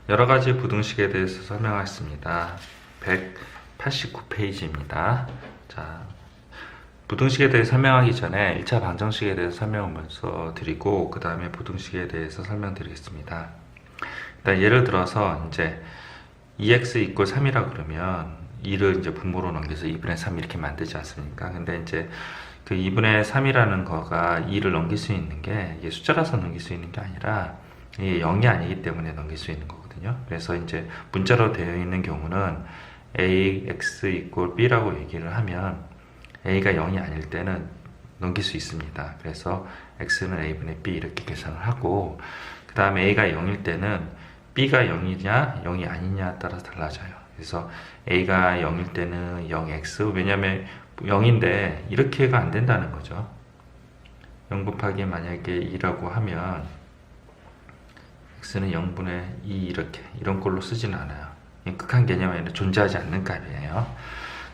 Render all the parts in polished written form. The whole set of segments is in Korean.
여러 가지 부등식에 대해서 설명하겠습니다. 189페이지입니다. 자, 부등식에 대해 설명하기 전에 1차 방정식에 대해서 설명을 먼저 드리고 그 다음에 부등식에 대해서 설명드리겠습니다. 일단 예를 들어서 이제 2x 이퀄 3이라 그러면 2를 이제 분모로 넘겨서 2분의 3 이렇게 만들지 않습니까? 근데 이제 그 2분의 3이라는 거가 2를 넘길 수 있는 게 이게 숫자라서 넘길 수 있는 게 아니라 이게 0이 아니기 때문에 넘길 수 있는 거거든요. 그래서 이제 문자로 되어 있는 경우는 ax 이퀄 b라고 얘기를 하면 a가 0이 아닐 때는 넘길 수 있습니다. 그래서 x는 a분의 b 이렇게 계산을 하고 그 다음에 a가 0일 때는 b가 0이냐 0이 아니냐에 따라서 달라져요. 그래서 a가 0일 때는 0x, 왜냐면 0인데 이렇게가 안 된다는 거죠. 0 곱하기 만약에 2라고 하면 x는 0분의 2 이런 꼴로 쓰지는 않아요. 극한 개념에는 존재하지 않는 값이에요.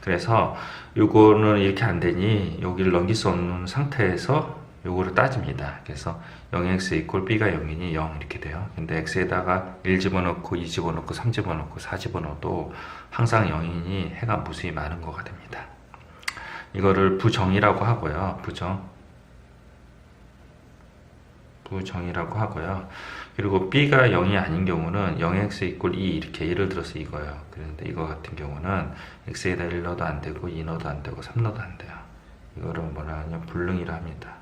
그래서 요거는 이렇게 안 되니 여기를 넘길 수 없는 상태에서 요거를 따집니다. 그래서 0x 이퀄 b가 0이니 0 이렇게 돼요. 근데 x에다가 1 집어넣고 2 집어넣고 3 집어넣고 4 집어넣어도 항상 0이니 해가 무수히 많은 거가 됩니다. 이거를 부정이라고 하고요. 부정이라고 하고요. 그리고 b가 0이 아닌 경우는 0x 이퀄 2 이렇게 예를 들어서 이거예요. 그런데 이거 같은 경우는 x에다 1 넣어도 안 되고 2 넣어도 안 되고 3 넣어도 안 돼요. 이거를 뭐라 하냐면 불능이라 합니다.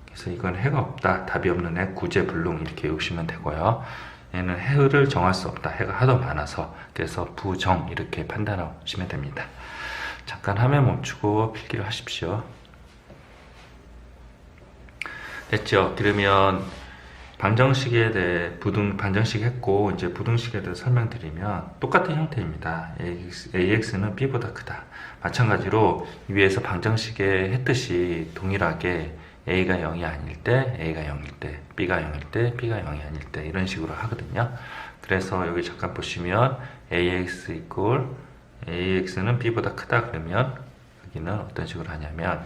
그래서 이건 해가 없다, 답이 없는 해, 구제불능 이렇게 외우시면 되고요. 얘는 해를 정할 수 없다, 해가 하도 많아서. 그래서 부정 이렇게 판단하시면 됩니다. 잠깐 화면 멈추고 필기를 하십시오. 됐죠? 그러면 방정식에 대해 방정식 했고 이제 부등식에 대해 설명드리면 똑같은 형태입니다. ax는 b보다 크다. 마찬가지로 위에서 방정식에 했듯이 동일하게 a가 0이 아닐 때, a가 0일 때, b가 0일 때, b가 0이 아닐 때 이런 식으로 하거든요. 그래서 여기 잠깐 보시면 ax는 b보다 크다 그러면 여기는 어떤 식으로 하냐면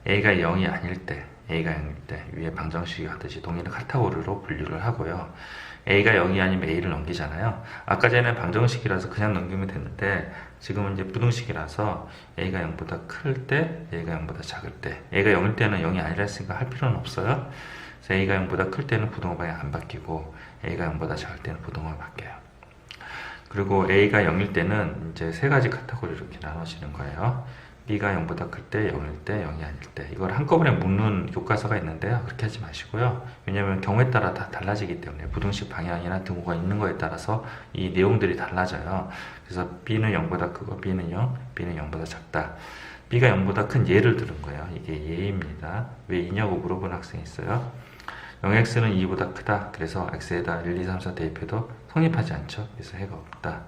a가 0이 아닐 때, a가 0일 때 위에 방정식이 하듯이 동일한 카테고리로 분류를 하고요. a가 0이 아니면 a를 넘기잖아요. 아까 전에 방정식이라서 그냥 넘기면 됐는데 지금은 이제 부등식이라서 a가 0보다 클 때, a가 0보다 작을 때, a가 0일 때는 0이 아니라 했으니까 할 필요는 없어요. 그래서 a가 0보다 클 때는 부등호 방향 안 바뀌고 a가 0보다 작을 때는 부등호가 바뀌어요. 그리고 a가 0일 때는 이제 세 가지 카테고리로 이렇게 나눠지는 거예요. b가 0보다 클 때, 0일 때, 0이 아닐 때. 이걸 한꺼번에 묶는 교과서가 있는데요. 그렇게 하지 마시고요. 왜냐하면 경우에 따라 다 달라지기 때문에 부등식 방향이나 등호가 있는 거에 따라서 이 내용들이 달라져요. 그래서 b는 0보다 크고 b는 0, b는 0보다 작다. b가 0보다 큰 예를 들은 거예요. 이게 예입니다. 왜 이냐고 물어본 학생이 있어요. 0x는 2보다 크다. 그래서 x에다 1, 2, 3, 4 대입해도 성립하지 않죠. 그래서 해가 없다.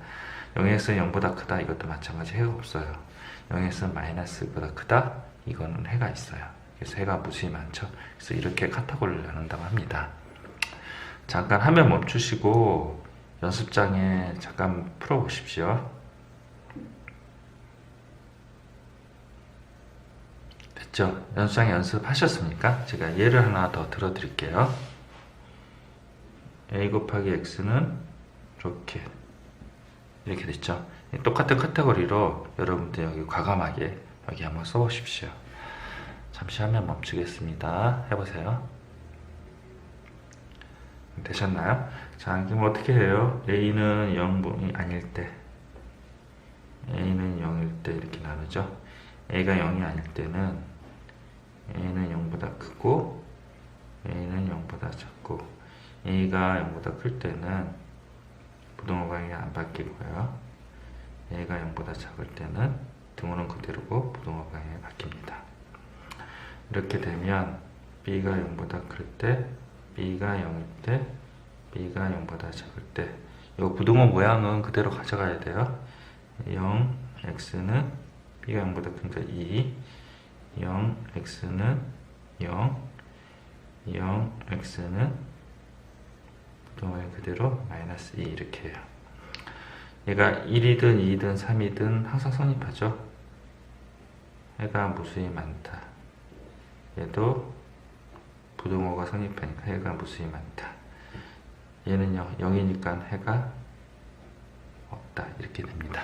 0x는 0보다 크다. 이것도 마찬가지 해가 없어요. 0x는 마이너스보다 크다? 이거는 해가 있어요. 그래서 해가 무수히 많죠. 그래서 이렇게 카테고리를 나눈다고 합니다. 잠깐 화면 멈추시고 연습장에 잠깐 풀어보십시오. 됐죠? 연습장에 연습하셨습니까? 제가 예를 하나 더 들어드릴게요. a 곱하기 x는 이렇게 됐죠? 똑같은 카테고리로 여러분들 여기 과감하게 여기 한번 써보십시오. 잠시 화면 멈추겠습니다. 해보세요. 되셨나요? 자, 그럼 어떻게 해요? a는 0이 아닐 때, a는 0일 때 이렇게 나누죠. a가 0이 아닐 때는 a는 0보다 크고 a는 0보다 작고 a가 0보다 클 때는 부등호 방향이 안 바뀌고요. a가 0보다 작을 때는 등호는 그대로고 부등호 방향이 바뀝니다. 이렇게 되면 b가 0보다 클 때, b가 0일 때, b가 0보다 작을 때 이 부등호 모양은 그대로 가져가야 돼요. 0, x는 b가 0보다 크니까 2, 0, x는 0, 0, x는 부등호 방향 그대로 마이너스 2 이렇게 해요. 얘가 1이든 2든 3이든 항상 성립하죠. 해가 무수히 많다. 얘도 부등호가 성립하니까 해가 무수히 많다. 얘는 0이니까 해가 없다 이렇게 됩니다.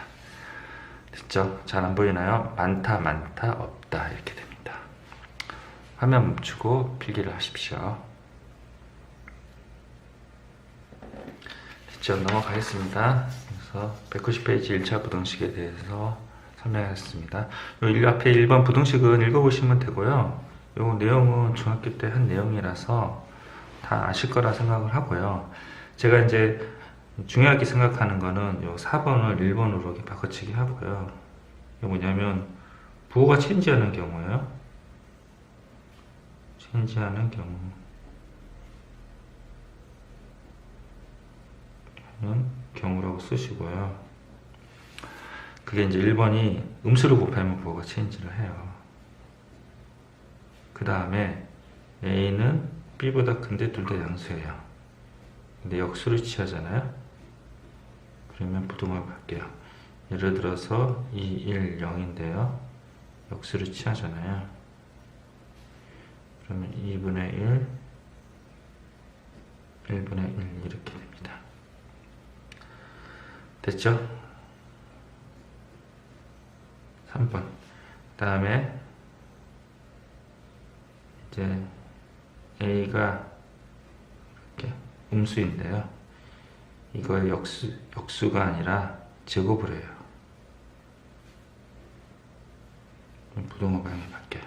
됐죠? 잘 안 보이나요? 많다 많다 없다 이렇게 됩니다. 화면 멈추고 필기를 하십시오. 됐죠? 넘어가겠습니다. 그래서 190페이지 1차 부등식에 대해서 설명했습니다. 요 앞에 1번 부등식은 읽어보시면 되고요. 요 내용은 중학교 때 한 내용이라서 다 아실 거라 생각을 하고요. 제가 이제 중요하게 생각하는 거는 요 4번을 1번으로 이렇게 바꿔치기 하고요. 이게 뭐냐면 부호가 체인지하는 경우예요. 체인지하는 경우라고 쓰시고요. 그게 이제 1번이 음수를 곱하면 부호가 체인지를 해요. 그 다음에 A는 B보다 큰데 둘 다 양수예요. 근데 역수를 취하잖아요. 그러면 부등호를 할게요. 예를 들어서 2, 1, 0인데요. 역수를 취하잖아요. 그러면 2분의 1, 1분의 1 이렇게 됩니다. 됐죠? 3번. 그 다음에 이제 A가 이렇게 음수인데요. 이걸 역수가 아니라 제곱을 해요. 부등호 방향이 바뀌어요.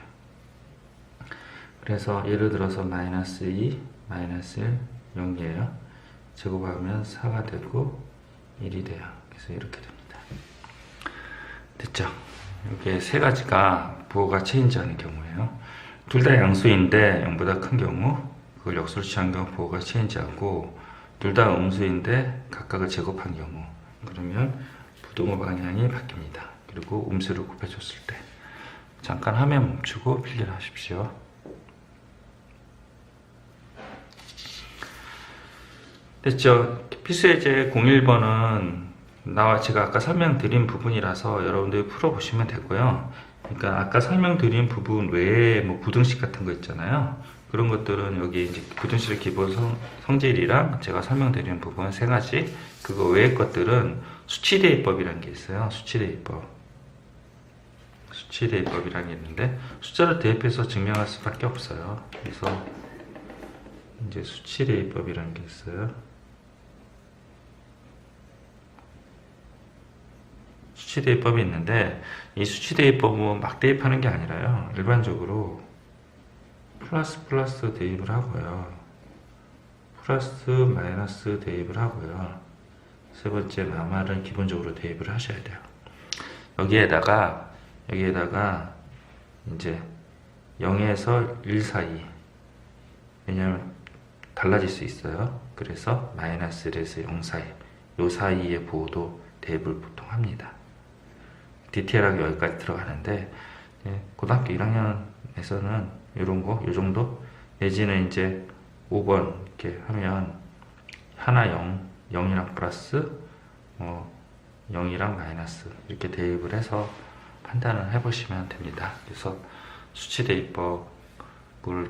그래서 예를 들어서 마이너스 2, 마이너스 1, 0이에요. 제곱하면 4가 되고 1이 돼요. 그래서 이렇게 됩니다. 됐죠? 이게 세 가지가 부호가 체인지하는 경우예요. 둘 다 양수인데 0보다 큰 경우, 그걸 역수를 취한 경우 부호가 체인지하고, 둘 다 음수인데 각각을 제곱한 경우, 그러면 부등호 방향이 바뀝니다. 그리고 음수를 곱해줬을 때. 잠깐 화면 멈추고 필기를 하십시오. 됐죠? 필수예제 01번은 제가 아까 설명드린 부분이라서 여러분들이 풀어보시면 되고요. 그러니까 아까 설명드린 부분 외에 뭐 부등식 같은 거 있잖아요. 그런 것들은 여기 이제 부등식의 기본 성질이랑 제가 설명드리는 부분 세 가지, 그거 외의 것들은 수치대입법이라는 게 있어요. 수치대입법이라는 게 있는데 숫자를 대입해서 증명할 수밖에 없어요. 그래서 이제 수치대입법이라는 게 있어요. 수치대입법이 있는데 이 수치대입법은 막 대입하는 게 아니라요. 일반적으로 플러스 대입을 하고요. 플러스 마이너스 대입을 하고요. 세 번째 마마를 기본적으로 대입을 하셔야 돼요. 여기에다가 이제 0에서 1 사이, 왜냐하면 달라질 수 있어요. 그래서 마이너스 1에서 0 사이, 요 사이의 부호도 대입을 보통 합니다. 디테일하게 여기까지 들어가는데, 고등학교 1학년에서는 이런 거, 요 정도, 내지는 이제 5번 이렇게 하면 하나 0, 0이랑 플러스, 0이랑 마이너스 이렇게 대입을 해서 판단을 해보시면 됩니다. 그래서 수치대입법을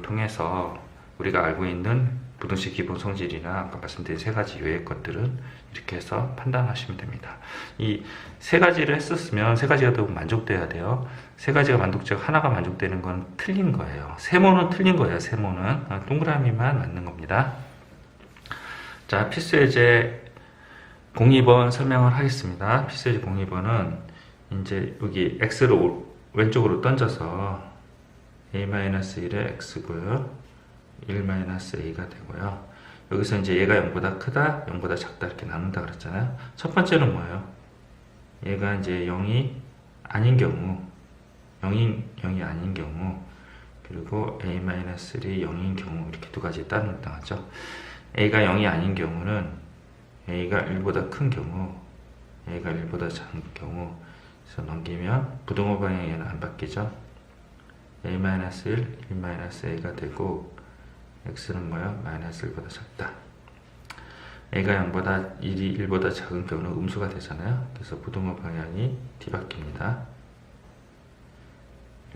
통해서 우리가 알고 있는 부등식 기본 성질이나 아까 말씀드린 세 가지 외의 것들은 이렇게 해서 판단하시면 됩니다. 이 세 가지를 했었으면 세 가지가 더 만족돼야 돼요. 세 가지가 만족되고 하나가 만족되는 건 틀린 거예요. 세모는 틀린 거예요. 세모는 동그라미만 맞는 겁니다. 자, 필수예제 02번 설명을 하겠습니다. 필수예제 02번은 이제 여기 x를 왼쪽으로 던져서 a-1의 x고요. 1-a가 되고요. 여기서 이제 얘가 0보다 크다, 0보다 작다 이렇게 나눈다 그랬잖아요. 첫 번째는 뭐예요? 얘가 이제 0이 아닌 경우, 0이 아닌 경우, 그리고 a-1이 0인 경우, 이렇게 두 가지 따른다 하죠. a가 0이 아닌 경우는 a가 1보다 큰 경우, a가 1보다 작은 경우, 그래서 넘기면 부등호 방향에는 안 바뀌죠. a-1, 1-a가 되고, x는 뭐야? 마이너스 1보다 작다. a가 0보다 1이 1보다 작은 경우는 음수가 되잖아요. 그래서 부등호 방향이 뒤바뀝니다.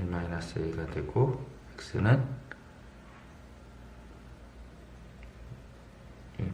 1-a가 되고 x는 1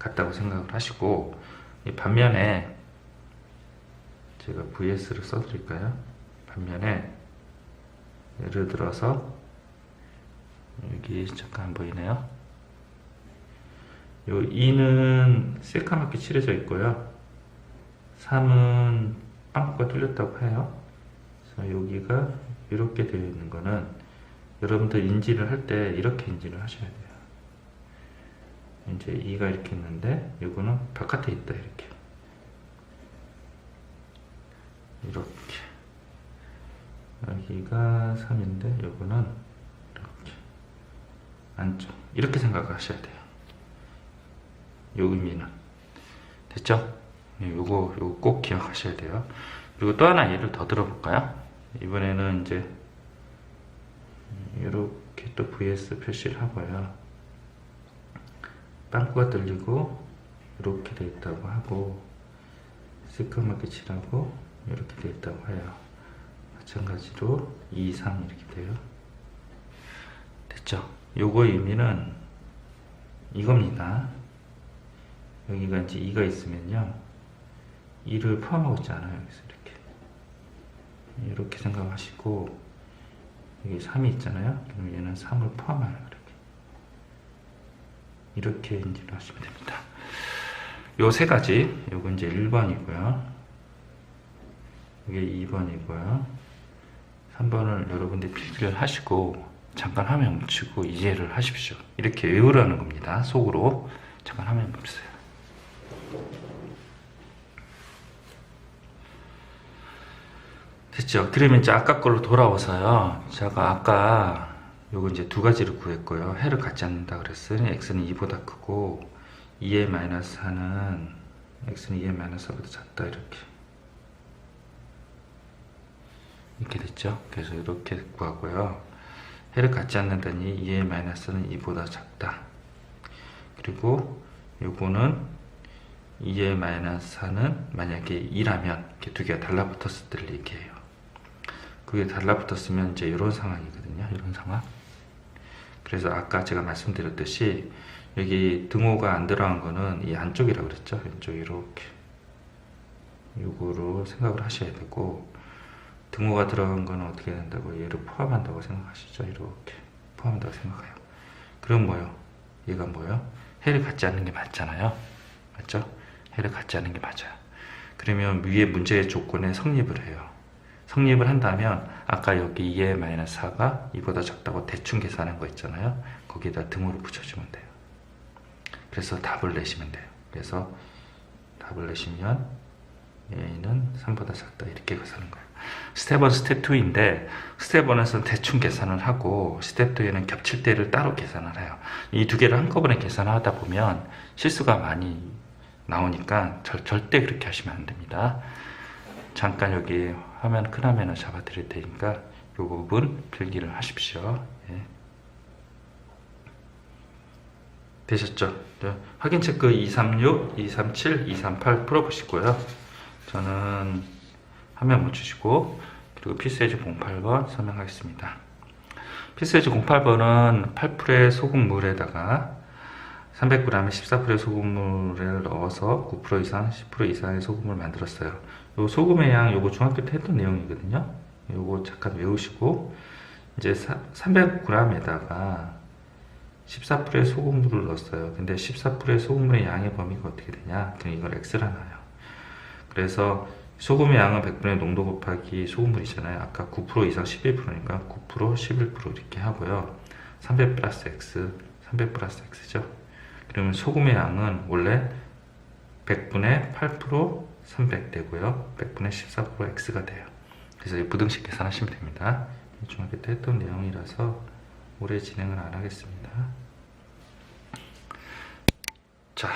같다고 생각을 하시고, 이 반면에 제가 VS를 써드릴까요? 반면에 예를 들어서 여기 잠깐 안 보이네요. 요 2는 새까맣게 칠해져 있고요. 3은 빵꾸가 뚫렸다고 해요. 그래서 여기가 이렇게 되어 있는 거는 여러분들 인지를 할 때 이렇게 인지를 하셔야 돼요. 이제 2가 이렇게 있는데 이거는 바깥에 있다, 이렇게 여기가 3인데 요거는 이렇게 안쪽, 이렇게 생각하셔야 돼요. 요 의미는 됐죠? 요거 꼭 기억하셔야 돼요. 그리고 또 하나 예를 더 들어볼까요? 이번에는 이제 이렇게 또 VS 표시를 하고요. 빵꾸가 뚫리고 이렇게 돼 있다고 하고, 새까맣게 칠하고 이렇게 돼 있다고 해요. 마찬가지로 2, 3 이렇게 돼요. 됐죠? 요거 의미는 이겁니다. 여기가 이제 2가 있으면요, 2를 포함하고 있잖아요. 여기서 이렇게 생각하시고, 여기 3이 있잖아요. 그럼 얘는 3을 포함해요. 이렇게 인지를 하시면 됩니다. 요 세 가지, 요거 이제 1번이고요. 이게 2번이고요. 3번을 여러분들이 필기를 하시고 잠깐 화면 멈추고 이해를 하십시오. 이렇게 외우라는 겁니다. 속으로 잠깐 화면 멈추세요. 됐죠? 그러면 이제 아까 걸로 돌아와서요. 제가 아까 요거 이제 두 가지를 구했고요. 해를 갖지 않는다 그랬어요. x는 2보다 크고 2의 마이너스 4는 x는 2의 마이너스 4보다 작다, 이렇게 됐죠? 그래서 이렇게 구하고요. 해를 갖지 않는다니 2의 마이너스는 2보다 작다. 그리고 요거는 2의 마이너스 4는 만약에 2라면 이렇게 두 개가 달라붙었을 때를 얘기해요. 그게 달라붙었으면 이제 이런 상황이거든요. 이런 상황. 그래서 아까 제가 말씀드렸듯이 여기 등호가 안 들어간 거는 이 안쪽이라고 그랬죠. 왼쪽 이렇게 요거로 생각을 하셔야 되고, 등호가 들어간 거는 어떻게 된다고? 얘를 포함한다고 생각하시죠. 이렇게 포함한다고 생각해요. 그럼 뭐요? 얘가 뭐요? 해를 갖지 않는 게 맞잖아요. 맞죠? 해를 갖지 않는 게 맞아요. 그러면 위에 문제의 조건에 성립을 해요. 성립을 한다면 아까 여기 2의 마이너스 4가 2보다 작다고 대충 계산한 거 있잖아요. 거기에다 등호를 붙여주면 돼요. 그래서 답을 내시면 돼요. 그래서 답을 내시면 A는 3보다 작다, 이렇게 계산하는 거예요. 스텝 1, 스텝 2인데 스텝 1에서는 대충 계산을 하고 스텝 2에는 겹칠 때를 따로 계산을 해요. 이 두 개를 한꺼번에 계산을 하다 보면 실수가 많이 나오니까 절대 그렇게 하시면 안 됩니다. 잠깐 여기 화면 큰 화면을 잡아 드릴 테니까 이 부분 필기를 하십시오. 예. 되셨죠? 네. 확인 체크 236, 237, 238 풀어보시고요. 저는 화면 멈추시고, 그리고 필수예제 08번 설명하겠습니다. 필수예제 08번은 8%의 소금물에다가 300g에 14%의 소금물을 넣어서 9% 이상, 10% 이상의 소금을 만들었어요. 요 소금의 양, 요거 중학교 때 했던 내용이거든요. 요거 잠깐 외우시고, 이제 300g에다가 14%의 소금물을 넣었어요. 근데 14%의 소금물의 양의 범위가 어떻게 되냐? 그럼 이걸 x라 놔요. 그래서 소금의 양은 100분의 농도 곱하기 소금물이잖아요. 아까 9% 이상 11%니까 9%, 11% 이렇게 하고요. 300 플러스 x, 300 플러스 x죠. 그러면 소금의 양은 원래 100분의 8%, 300 되고요. 100분의 14% x가 돼요. 그래서 이 부등식 계산하시면 됩니다. 중학교 때 했던 내용이라서 오래 진행을 안 하겠습니다. 자,